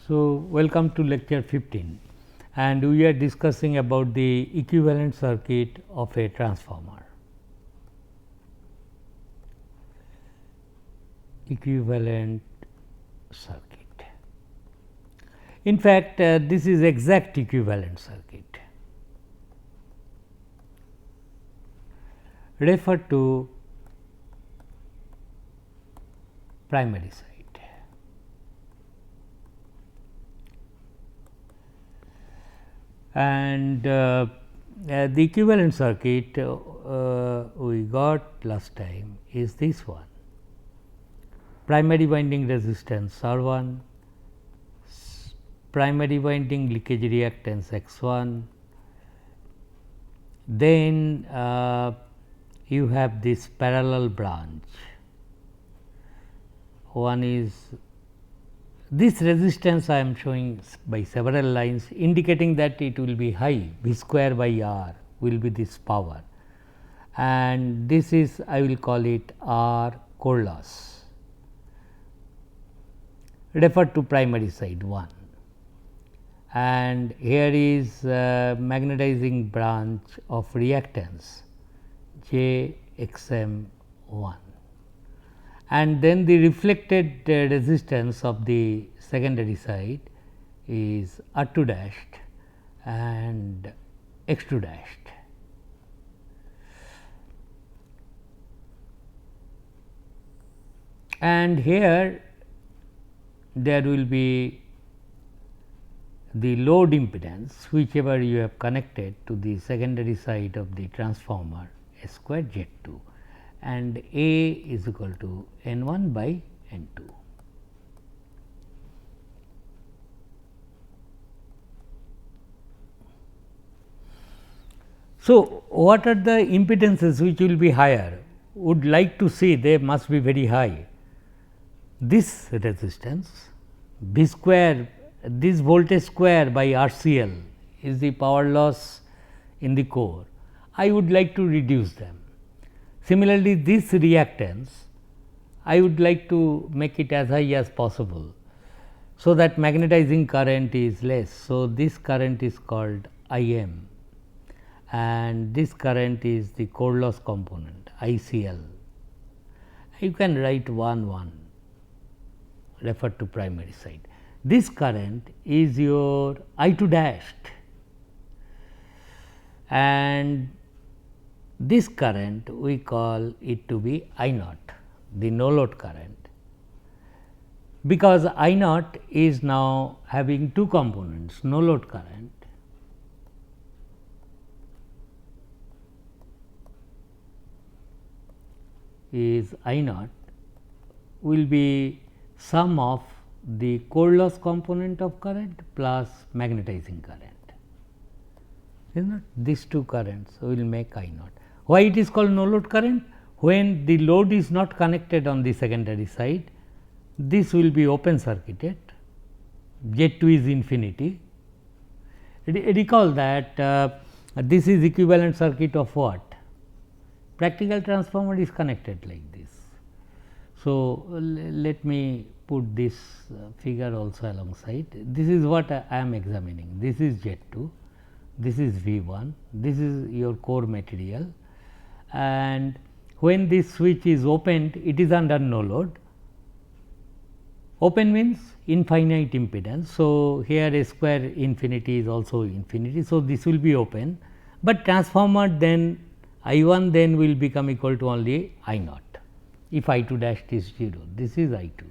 So, welcome to lecture 15 and we are discussing about the equivalent circuit of a transformer. Equivalent circuit. In fact, this is exact equivalent circuit. Refer to primary side. And the equivalent circuit we got last time is this one: primary winding resistance R1, primary winding leakage reactance X1, then you have this parallel branch. One is this resistance I am showing by several lines, indicating that it will be high, V square by R will be this power, and this is I will call it R core loss. Refer to primary side 1, and here is magnetizing branch of reactance J X M 1. And then the reflected resistance of the secondary side is R 2 dashed and X 2 dashed. And here there will be the load impedance whichever you have connected to the secondary side of the transformer S square Z 2. And A is equal to N 1 by N 2. So, what are the impedances which will be higher? Would like to see they must be very high. This resistance V square, this voltage square by RCL is the power loss in the core. I would like to reduce them. Similarly, this reactance I would like to make it as high as possible, so that magnetizing current is less. So, this current is called I m, and this current is the core loss component ICL. You can write 1 refer to primary side. This current is your I 2 dashed, and this current we call it to be I naught, the no load current, because I naught is now having two components, no load current is I naught will be sum of the core loss component of current plus magnetizing current, is not these two currents will make I naught. Why it is called no load current? When the load is not connected on the secondary side, this will be open circuited, Z 2 is infinity. Recall that this is equivalent circuit of what? Practical transformer is connected like this. So, let me put this figure also alongside. This is what I am examining. This is Z 2, this is V 1, this is your core material, and when this switch is opened, it is under no load. Open means infinite impedance. So, here A square infinity is also infinity. So, this will be open, but transformer then I 1 then will become equal to only I naught if I 2 dashed is 0. This is I 2.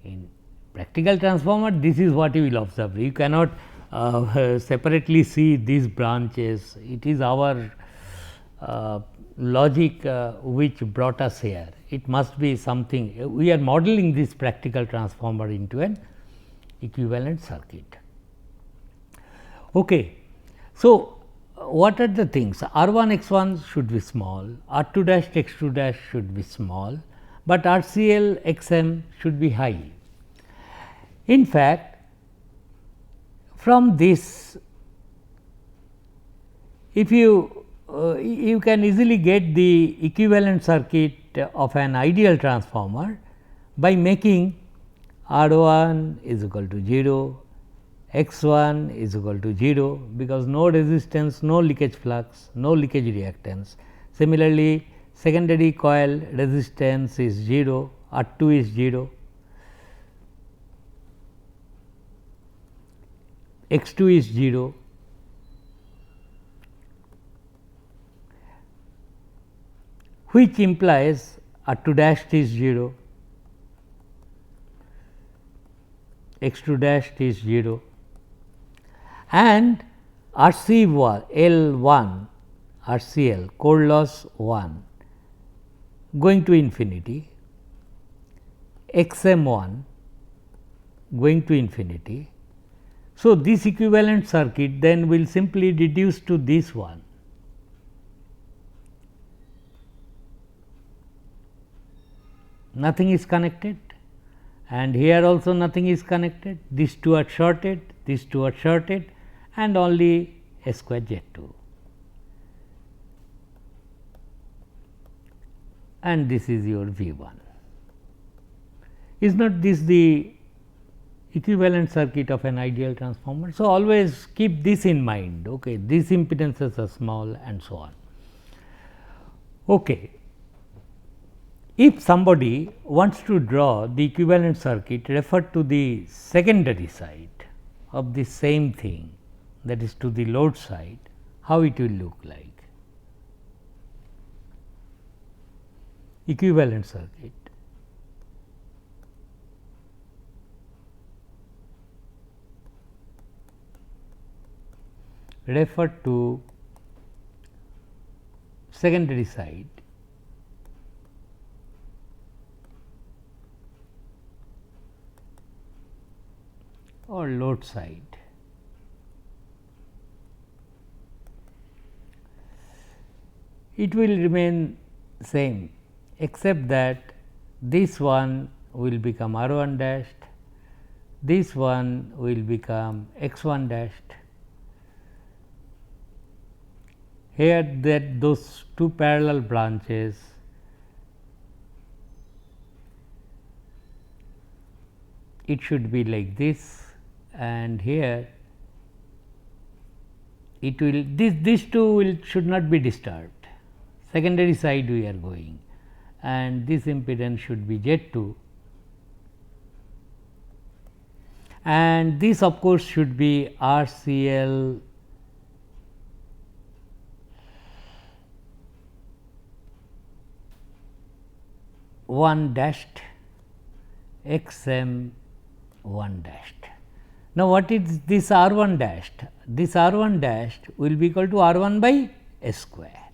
In practical transformer, this is what you will observe. You cannot separately see these branches. It is our logic which brought us here. It must be something. We are modeling this practical transformer into an equivalent circuit. Okay. So, what are the things? R 1 X 1 should be small, R 2 dash X 2 dash should be small, but RCL X m should be high. In fact, from this, if you can easily get the equivalent circuit of an ideal transformer by making R 1 is equal to 0, x 1 is equal to 0, because no resistance, no leakage flux, no leakage reactance. Similarly, secondary coil resistance is 0, R 2 is 0, x 2 is 0, which implies R 2 dashed is 0, x 2 dashed is 0, and RC1 L1 RCL core loss 1 going to infinity, XM1 going to infinity. So, this equivalent circuit then will simply reduce to this one. Nothing is connected, and here also nothing is connected. These two are shorted, these two are shorted, and only S square Z2. And this is your V1. Is not this the equivalent circuit of an ideal transformer? So, always keep this in mind. Okay, these impedances are small and so on. Okay. If somebody wants to draw the equivalent circuit, refer to the secondary side of the same thing, that is to the load side, how it will look like. Equivalent circuit. Refer to secondary side or load side. It will remain same, except that this one will become R 1 dashed, this one will become x 1 dashed. Here that those two parallel branches it should be like this, and here it will these two will should not be disturbed. Secondary side we are going, and this impedance should be Z2, and this of course should be RCL one dashed XM 1 dashed. Now, what is this R 1 dashed? This R 1 dashed will be equal to R 1 by S square,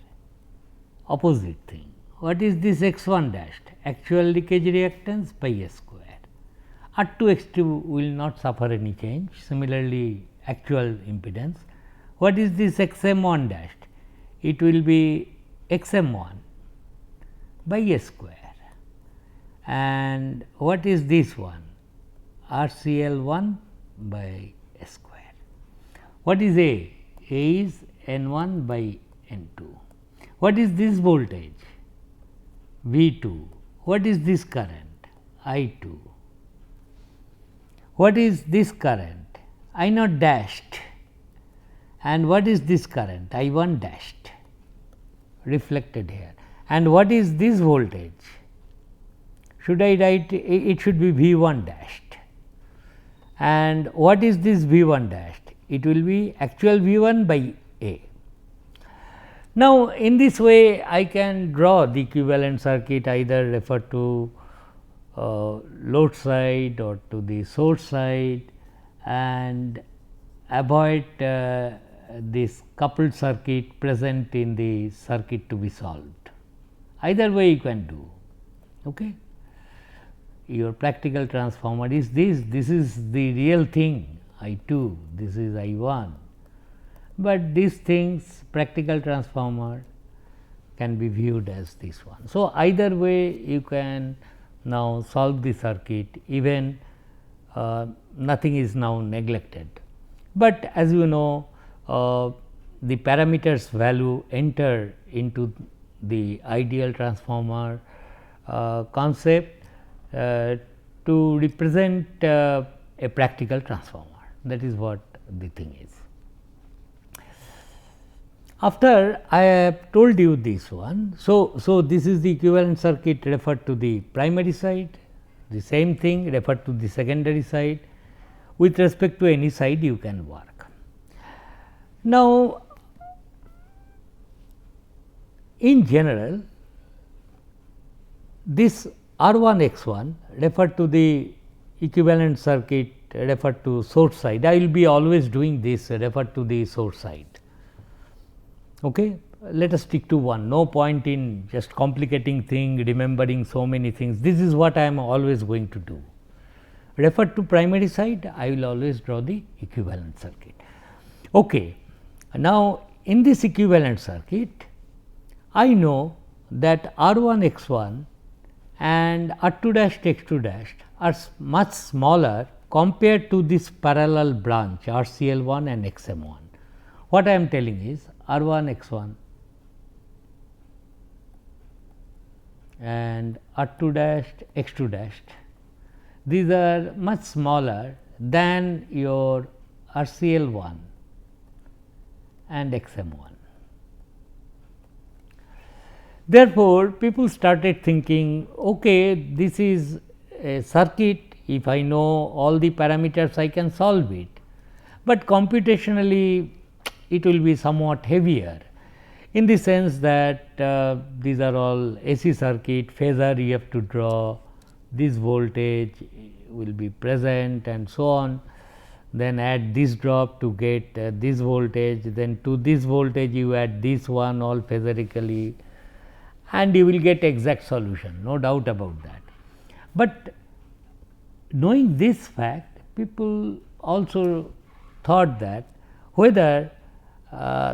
opposite thing. What is this x 1 dashed? Actual leakage reactance by S square. R 2 x 2 will not suffer any change. Similarly, actual impedance. What is this x m 1 dashed? It will be x m 1 by S square. And what is this one? RCL 1 by S square. What is A? A is N 1 by N 2. What is this voltage? V 2. What is this current? I 2. What is this current? I 0 dashed. And what is this current? I 1 dashed, reflected here. And what is this voltage? Should I write it should be V 1 dashed, and what is this V 1 dashed? It will be actual V 1 by A. Now, in this way I can draw the equivalent circuit, either refer to load side or to the source side, and avoid this coupled circuit present in the circuit to be solved. Either way you can do. Okay. Your practical transformer is this is the real thing I 2, this is I 1, but these things practical transformer can be viewed as this one. So, either way you can now solve the circuit, even nothing is now neglected, but as you know the parameters value enter into the ideal transformer concept to to represent a practical transformer. That is what the thing is. After I have told you this one, so this is the equivalent circuit referred to the primary side, the same thing referred to the secondary side. With respect to any side you can work. Now, in general, this R1 X1 referred to the equivalent circuit referred to source side. I will be always doing this referred to the source side. Okay. Let us stick to one, no point in just complicating thing, remembering so many things. This is what I am always going to do. Referred to primary side, I will always draw the equivalent circuit. Okay. Now, in this equivalent circuit, I know that R1 X1 and R2 dash X2 dash are much smaller compared to this parallel branch RCL1 and XM1. What I am telling is R1 X1 and R2 dash X2 dash, these are much smaller than your RCL1 and XM1. Therefore, people started thinking, okay, this is a circuit, if I know all the parameters I can solve it, but computationally it will be somewhat heavier, in the sense that these are all AC circuit, phasor you have to draw, this voltage will be present and so on, then add this drop to get this voltage, then to this voltage you add this one all phasorically, and you will get exact solution, no doubt about that. But knowing this fact, people also thought that whether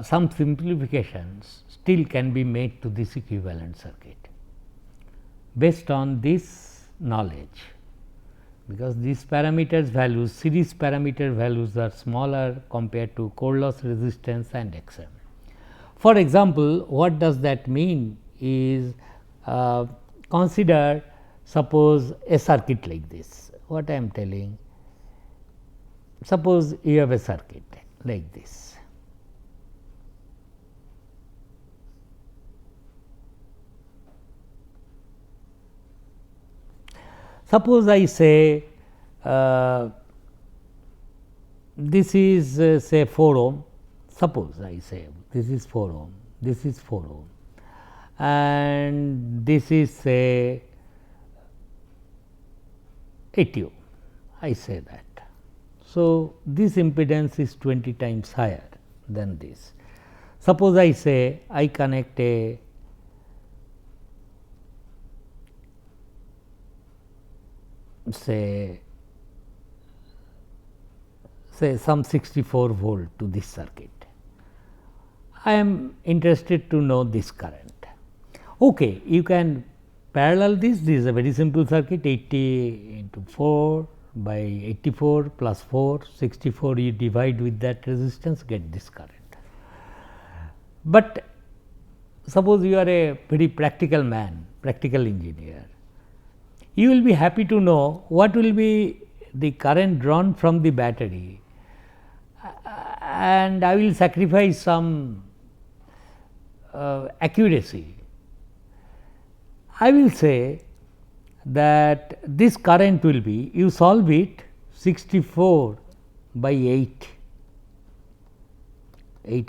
some simplifications still can be made to this equivalent circuit based on this knowledge, because these parameters values, series parameter values are smaller compared to core loss resistance and XM. For example, what does that mean is, consider suppose a circuit like this. What I am telling, suppose you have a circuit like this. Suppose I say this is say 4 ohm, suppose I say this is 4 ohm, this is 4 ohm, and this is say 80 ohm, I say that. So, this impedance is 20 times higher than this. Suppose I say I connect a say some 64 volt to this circuit. I am interested to know this current. Okay, you can parallel this is a very simple circuit, 80 into 4 by 84 plus 4, 64 you divide with that resistance, get this current. But suppose you are a very practical man, practical engineer, you will be happy to know what will be the current drawn from the battery, and I will sacrifice some accuracy. I will say that this current will be, you solve it 64 by 8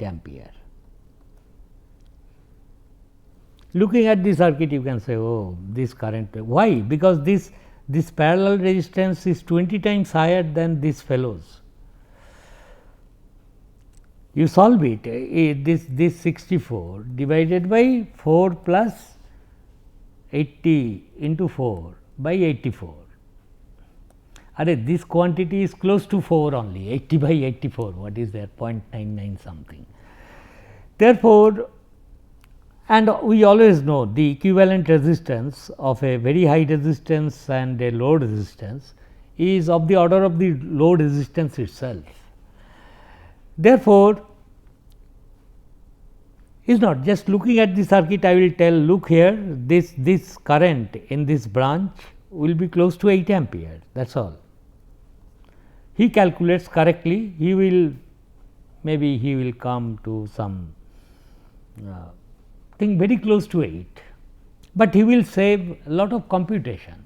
ampere. Looking at the circuit, you can say, oh, this current, why? Because this parallel resistance is 20 times higher than this fellows. You solve it, this 64 divided by 4 plus 80 into 4 by 84. This quantity is close to 4 only, 80 by 84, what is there, 0.99 something. Therefore, and we always know the equivalent resistance of a very high resistance and a low resistance is of the order of the load resistance itself. Therefore, is not just looking at the circuit, I will tell, look here, this current in this branch will be close to 8 ampere, that is all. He calculates correctly, he will maybe he will come to some thing very close to 8, but he will save a lot of computation.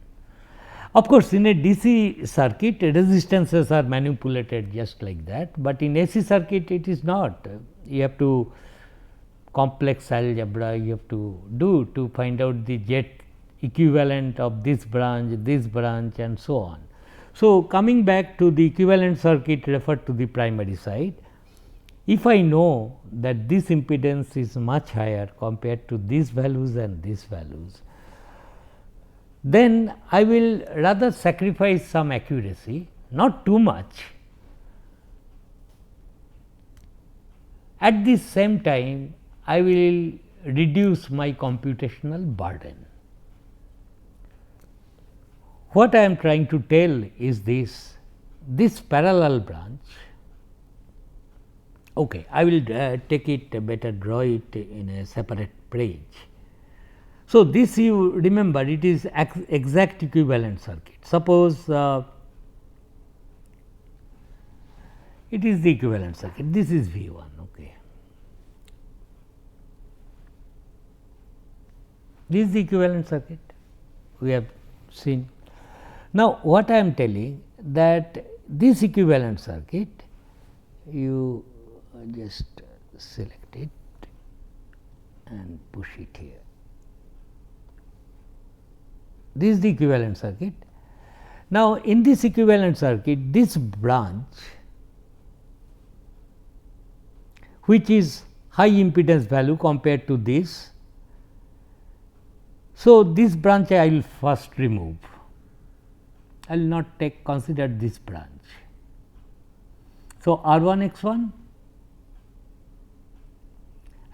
Of course, in a DC circuit resistances are manipulated just like that, but in AC circuit it is not. You have to complex algebra you have to do to find out the jet equivalent of this branch and so on. So, coming back to the equivalent circuit referred to the primary side, if I know that this impedance is much higher compared to these values and these values, then I will rather sacrifice some accuracy, not too much. At the same time, I will reduce my computational burden. What I am trying to tell is this parallel branch. Okay, I will take it better, draw it in a separate page. So, this you remember, it is exact equivalent circuit. Suppose it is the equivalent circuit, this is V 1. Okay. This is the equivalent circuit we have seen. Now, what I am telling that this equivalent circuit, you just select it and push it here. This is the equivalent circuit. Now, in this equivalent circuit, this branch which is high impedance value compared to this. So, this branch I will first remove, I will not consider this branch. So, R 1 X 1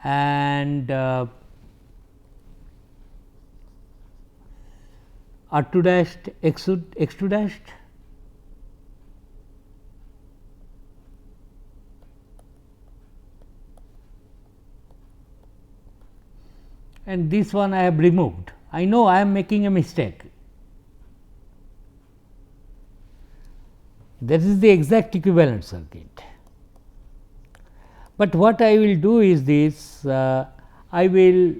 and R 2 dashed X 2 dashed and this one I have removed. I know I am making a mistake. That is the exact equivalent circuit. But what I will do is this, I will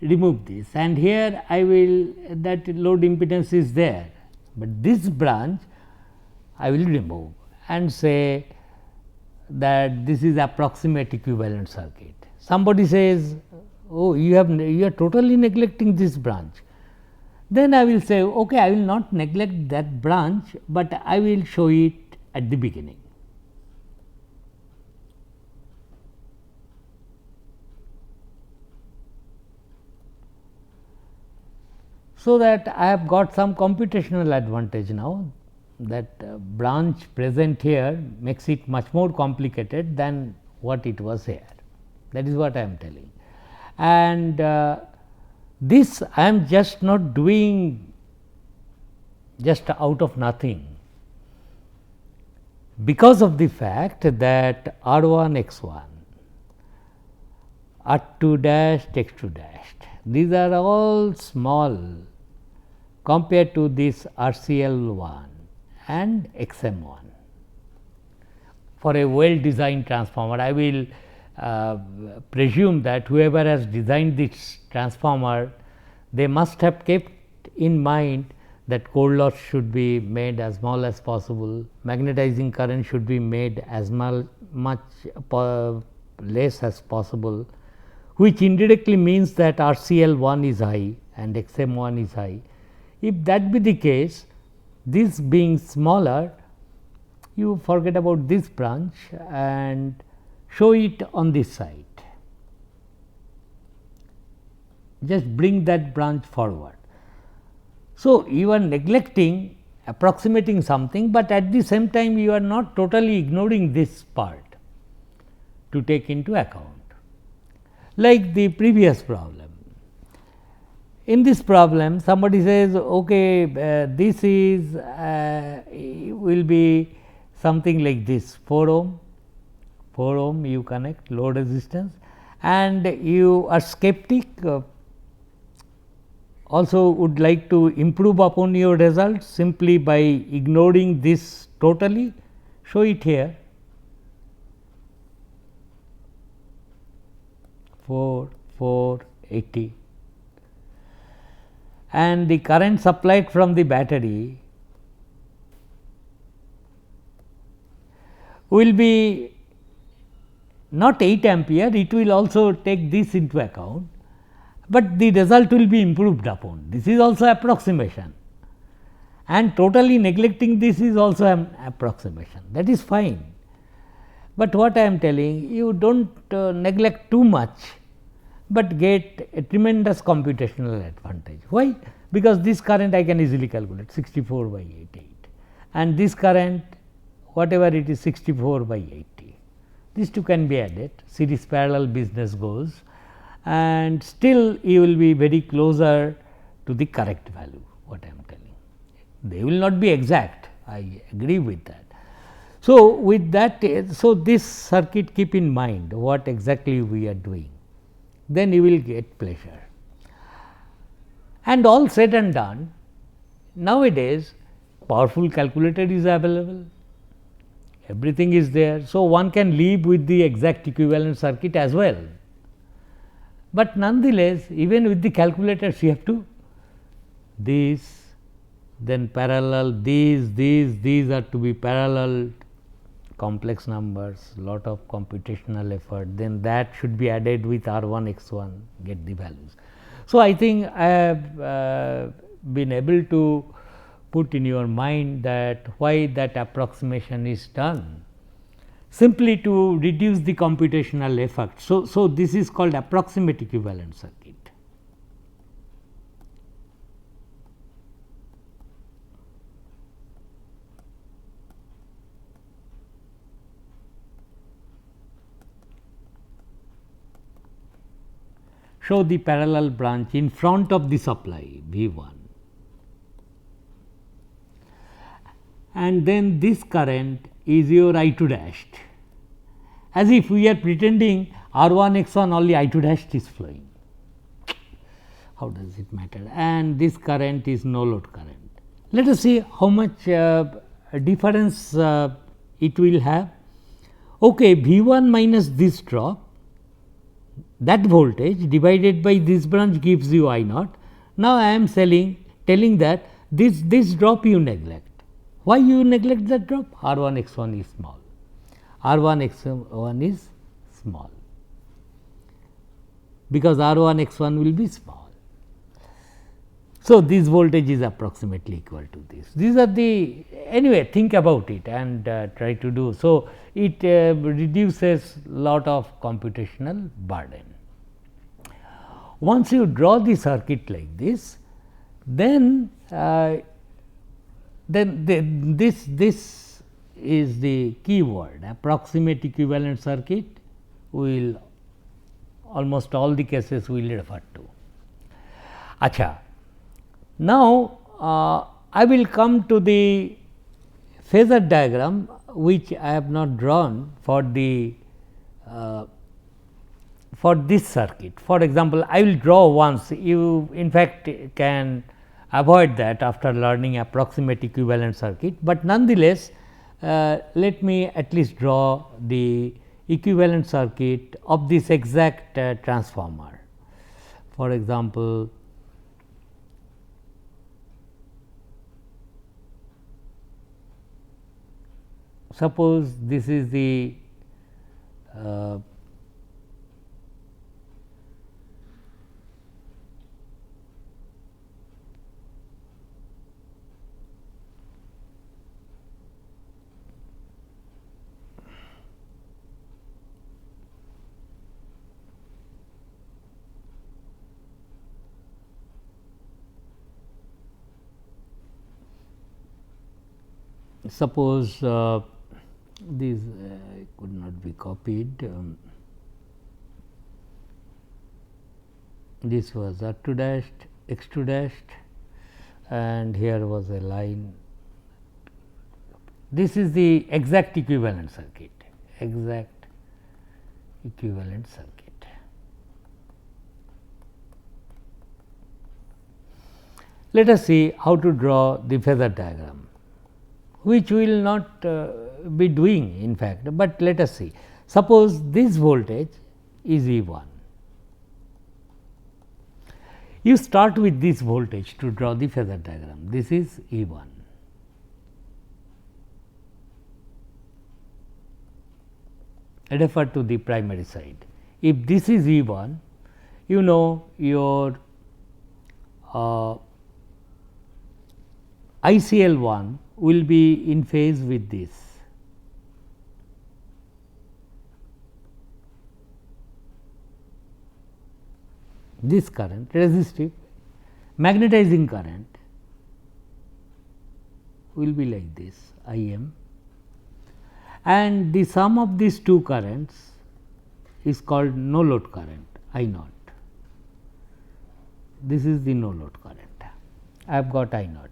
remove this and here I will that load impedance is there, but this branch I will remove and say that this is approximate equivalent circuit. Somebody says, oh, you are totally neglecting this branch. Then I will say, okay, I will not neglect that branch, but I will show it at the beginning. So that I have got some computational advantage now, that branch present here makes it much more complicated than what it was here. That is what I am telling. And this I am just not doing just out of nothing, because of the fact that R 1 X 1, R 2 dashed X 2 dashed, these are all small compared to this R C L 1 and X M 1. For a well designed transformer, I will presume that whoever has designed this transformer, they must have kept in mind that core loss should be made as small as possible, magnetizing current should be made as much less as possible, which indirectly means that R C L 1 is high and X M 1 is high. If that be the case, this being smaller, you forget about this branch and show it on this side, just bring that branch forward. So, you are neglecting approximating something, but at the same time you are not totally ignoring this part to take into account, like the previous problem. In this problem somebody says, okay, this is will be something like this 4 ohm you connect load resistance, and you are skeptic also would like to improve upon your results simply by ignoring this totally, show it here 480, and the current supplied from the battery will be not 8 ampere, it will also take this into account, but the result will be improved upon. This is also approximation, and totally neglecting this is also an approximation, that is fine. But what I am telling you, do not neglect too much, but get a tremendous computational advantage. Why? Because this current I can easily calculate 64 by 88, and this current whatever it is 64 by 80. These two can be added, series parallel business goes, and still you will be very closer to the correct value, what I am telling. They will not be exact, I agree with that. So, with that, so this circuit, keep in mind what exactly we are doing, then you will get pleasure. And all said and done, nowadays powerful calculator is available, everything is there. So, one can live with the exact equivalent circuit as well, but nonetheless even with the calculators you have to this, then parallel these are to be parallel, complex numbers, lot of computational effort, then that should be added with R 1 x 1, get the values. So, I think I have been able to put in your mind that why that approximation is done, simply to reduce the computational effort. So, this is called approximate equivalent circuit. Show the parallel branch in front of the supply V 1, and then this current is your I 2 dashed, as if we are pretending R 1 x 1 only I 2 dashed is flowing. How does it matter? And this current is no load current. Let us see how much difference it will have. Okay, V 1 minus this drop, that voltage divided by this branch gives you I naught. Now, I am telling that this drop you neglect. Why you neglect that drop? R 1 x 1 is small, R 1 x 1 is small, because R 1 x 1 will be small. So, this voltage is approximately equal to this. These are the, anyway, think about it and try to do. So, it reduces lot of computational burden. Once you draw the circuit like this, then this is the key word, approximate equivalent circuit, will almost all the cases we will refer to. Acha. Now, I will come to the phasor diagram, which I have not drawn for the for this circuit. For example, I will draw once, you in fact can avoid that after learning approximate equivalent circuit, but nonetheless let me at least draw the equivalent circuit of this exact transformer. For example, suppose this is the suppose these could not be copied. This was R 2 dashed, X 2 dashed, and here was a line. This is the exact equivalent circuit, exact equivalent circuit. let us see how to draw the phasor diagram, which we will not be doing in fact, but let us see. Suppose this voltage is E 1. You start with this voltage to draw the phasor diagram. This is E 1. Refer to the primary side. If this is E 1, you know your ICL 1 will be in phase with this. This current, resistive, magnetizing current will be like this I m, and the sum of these two currents is called no load current I naught. This is the no load current. I have got I naught.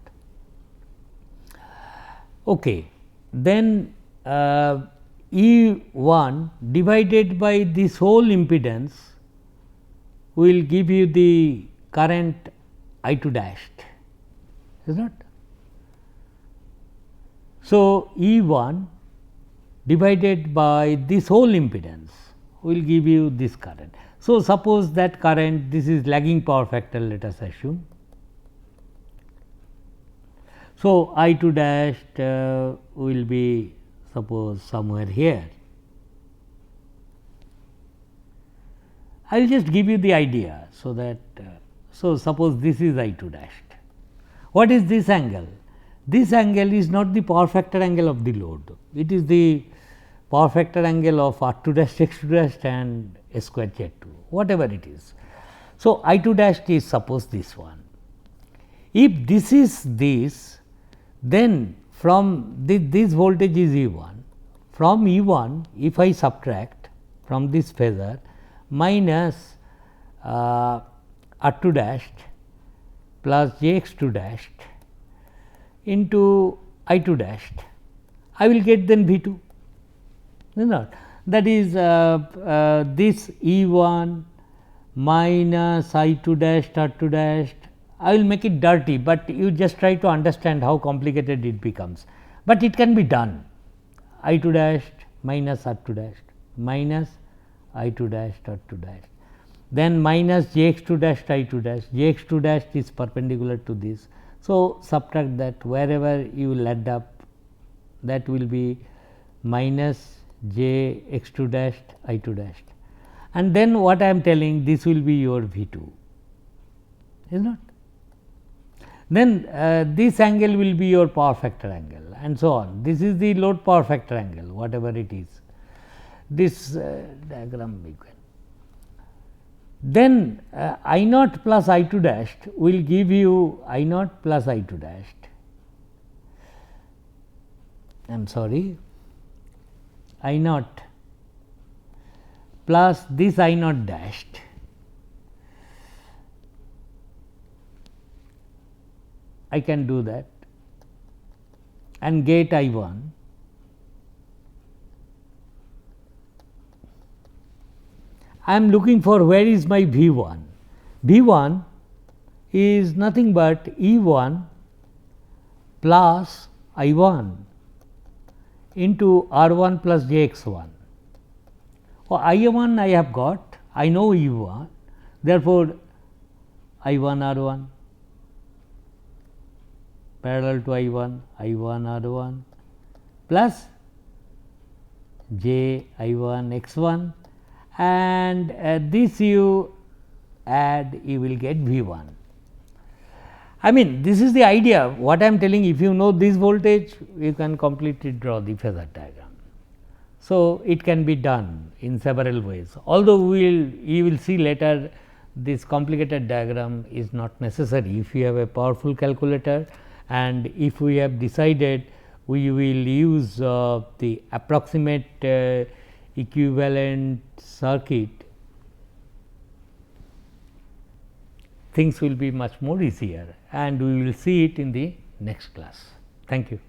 Okay. Then E 1 divided by this whole impedance will give you the current I 2 dashed, is not. So, E 1 divided by this whole impedance will give you this current. So, suppose that current, this is lagging power factor, let us assume. So, I 2 dashed will be suppose somewhere here. I will just give you the idea, so that so suppose this is I 2 dashed. What is this angle? This angle is not the power factor angle of the load, it is the power factor angle of R 2 dash X 2 dash and S square Z 2, whatever it is. So, I 2 dashed is suppose this one. If this is this, then from this voltage is E 1, from E 1 if I subtract from this phasor minus R 2 dashed plus J x 2 dashed into I 2 dashed, I will get then V 2, is not. That is this E 1 minus I 2 dashed R 2 dashed. I will make it dirty, but you just try to understand how complicated it becomes, but it can be done. I 2 dashed minus R 2 dashed minus I 2 dashed R 2 dashed, then minus J x 2 dashed I 2 dashed. J x 2 dashed is perpendicular to this. So, subtract that, wherever you will add up, that will be minus J x 2 dashed I 2 dashed, and then what I am telling, this will be your V 2, is not. Then this angle will be your power factor angle, and so on. This is the load power factor angle, whatever it is. This diagram we can. Then I naught plus I 2 dashed will give you I naught plus I 2 dashed. I am sorry, I naught plus this I naught dashed I can do that and get I 1. I am looking for where is my V 1. V 1 is nothing but E 1 plus I 1 into R 1 plus J x 1. I 1 I have got, I know E 1, therefore, I 1 R 1 parallel to I 1 R 1 plus J I 1 x 1, and this you add, you will get V 1. I mean, this is the idea, what I am telling, if you know this voltage, you can completely draw the phasor diagram. So, it can be done in several ways, although you will see later this complicated diagram is not necessary if you have a powerful calculator, and if we have decided we will use the approximate equivalent circuit, things will be much more easier, and we will see it in the next class. Thank you.